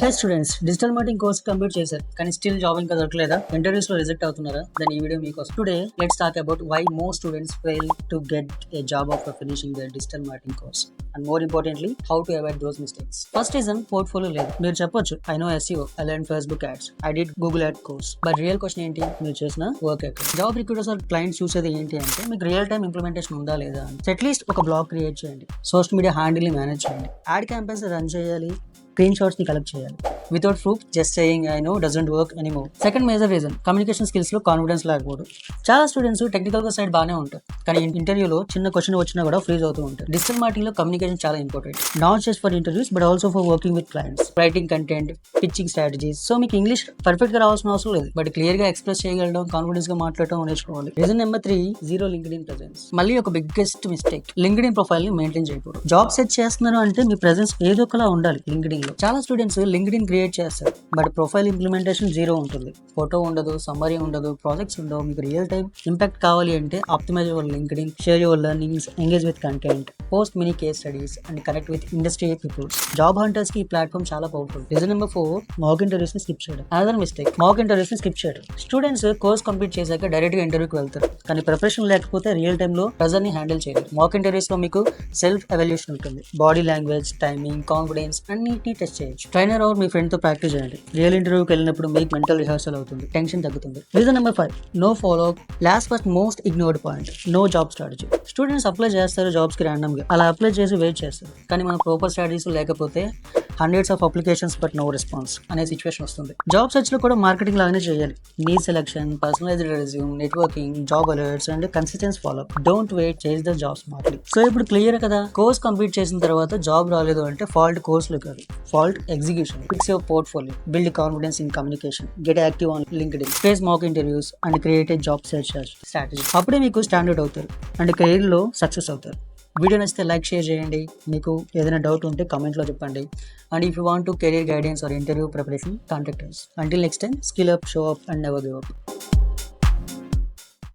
హే students, digital marketing course complete చేశారు కానీ still job ఇంకా దొరకలేదా? ఇంటర్వ్యూస్ లో రిజెక్ట్ అవుతున్నారా? దెన్ ఈ వీడియో మీకోసం. Today let's talk about why more students fail to get a job after finishing their digital marketing course and more importantly how to avoid those mistakes. First reason, portfolio లేదు. మీరు చెప్పొచ్చు, I know SEO, I learn Facebook ads, I did Google ad course. But real question ఏంటి? మీరు చేసిన work ఎక్కడ? Job recruiters are clients చూసేది ఏంటి అంటే మీకు రియల్ టైమ్ ఇంప్లిమెంటేషన్ ఉందా లేదా అని. అట్లీస్ట్ ఒక బ్లాగ్ క్రియేట్ చేయండి, సోషల్ మీడియా హ్యాండిల్ ని మేనేజ్ చేయండి, యాడ్ క్యాంపెయిన్స్ రన్ చేయాలి, స్క్రీన్ షాట్స్ ని కలెక్ట్ చేయాలి. Without proof just saying I know doesn't work anymore. Second major reason, communication skills లో కాన్ఫిడెన్స్ లేకపోవడం. చాలా స్టూడెంట్స్ టెక్నికల్ గా సైడ్ బాగానే ఉంటారు కానీ ఇంటర్వ్యూలో చిన్న క్వశ్చన్ వచ్చినా కూడా ఫ్రీజ్ అవుతూ ఉంటారు. డిజిటల్ మార్కెటింగ్ లో కమ్యూనికేషన్ చాలా important, not just for interviews but also for working with clients, writing content, pitching strategies. So మీకు ఇంగ్లీష్ పర్ఫెక్ట్ గా రావాల్సిన అవసరం లేదు, బట్ క్లియర్ గా ఎక్స్ప్రెస్ చేయగలడం, కాన్ఫిడెన్స్ గా మాట్లాడటం నేర్చుకోవాలి. Reason number 3, zero LinkedIn presence. మళ్ళీ ఒక బిగ్గెస్ట్ మిస్టేక్, లింక్డ్ఇన్ ప్రొఫైల్ ని మెయింటైన్ చేయకూడదు. జాబ్ సెర్చ్ చేస్తున్నారు అంటే మీ ప్రెజెన్స్ ఏదో ఒకలా ఉండాలి. లింక్డ్ఇన్ లో చాలా స్టూడెంట్స్ లింక్డ్ఇన్ క్రియేట్ చేస్తారు బట్ ప్రొఫైల్ ఇంప్లిమెంటేషన్ జీరో ఉంటుంది. ఫోటో ఉండదు, సమ్మరీ ఉండదు, ప్రాజెక్ట్స్ ఉండవు. మీకు రియల్ టైం ఇంపాక్ట్ కావాలి అంటే optimise your LinkedIn, share your learnings, engage with content, post mini case studies and connect with industry peoples. Job hunters కి ఈ ప్లాట్ఫామ్ చాలా powerful. Reason number 4, mock interviews ని స్కిప్ చేయడం. అనదర్ మిస్టేక్, మాక్ ఇంటర్వ్యూస్ ని స్కిప్ చేయడం. స్టూడెంట్స్ కోర్స్ కంప్లీట్ చేశాక డైరెక్ట్ గా ఇంటర్వ్యూకి వెళ్తారు కానీ ప్రిపరేషన్ లేకపోతే రియల్ టైమ్ లో ప్రెజర్ ని హ్యాండిల్ చేయలేరు. మాక్ ఇంటర్వ్యూస్ లో మీకు సెల్ఫ్ ఎవాల్యుయేషన్ ఉంటుంది, బాడీ లాంగ్వేజ్, టైమింగ్, కాన్ఫిడెన్స్ అన్నిటిని టెస్ట్ చేయొచ్చు. ట్రైనర్ ఆర్ మీ ఫ్రెండ్ తో ప్రాక్టీస్ చేయండి. రియల్ ఇంటర్వ్యూకి వెళ్ళినప్పుడు మీకు మెంటల్ రిహర్సల్ అవుతుంది, టెన్షన్ తగ్గుతుంది. Reason number 5, no follow up. Last but most ignored point, no job strategy. Students apply చేస్తారు జాబ్స్ కి ర్యాండమ్ గా, అలా అప్లై చేసి వెయిట్ చేస్తారు కానీ మన ప్రాపర్ స్ట్రాటజీస్ లేకపోతే hundreds of applications but no response అనే సిచ్యువేషన్ వస్తుంది. జాబ్ సెర్చ్ లో కూడా మార్కెటింగ్ లాగానే చేయాలి. Need selection, personalised resume, networking, job alerts and consistency follow up. Don't wait, change the jobs smartly. So ఇప్పుడు క్లియర్ కదా, course complete చేసిన తర్వాత జాబ్ రాలేదు అంటే ఫాల్ట్ కోర్సులు కాదు, fault execution. Fix your portfolio, build confidence in communication, get active on LinkedIn, face mock interviews and create A job search strategy. అప్పుడే మీకు స్టాండర్డ్ అవుతారు అండ్ కెరీర్ లో సక్సెస్ అవుతారు. వీడియో నచ్చితే లైక్, షేర్ చేయండి. మీకు ఏదైనా డౌట్ ఉంటే కామెంట్లో చెప్పండి. And if you want to career guidance or interview preparation, contact us. Until next time, skill up, show up and never give up.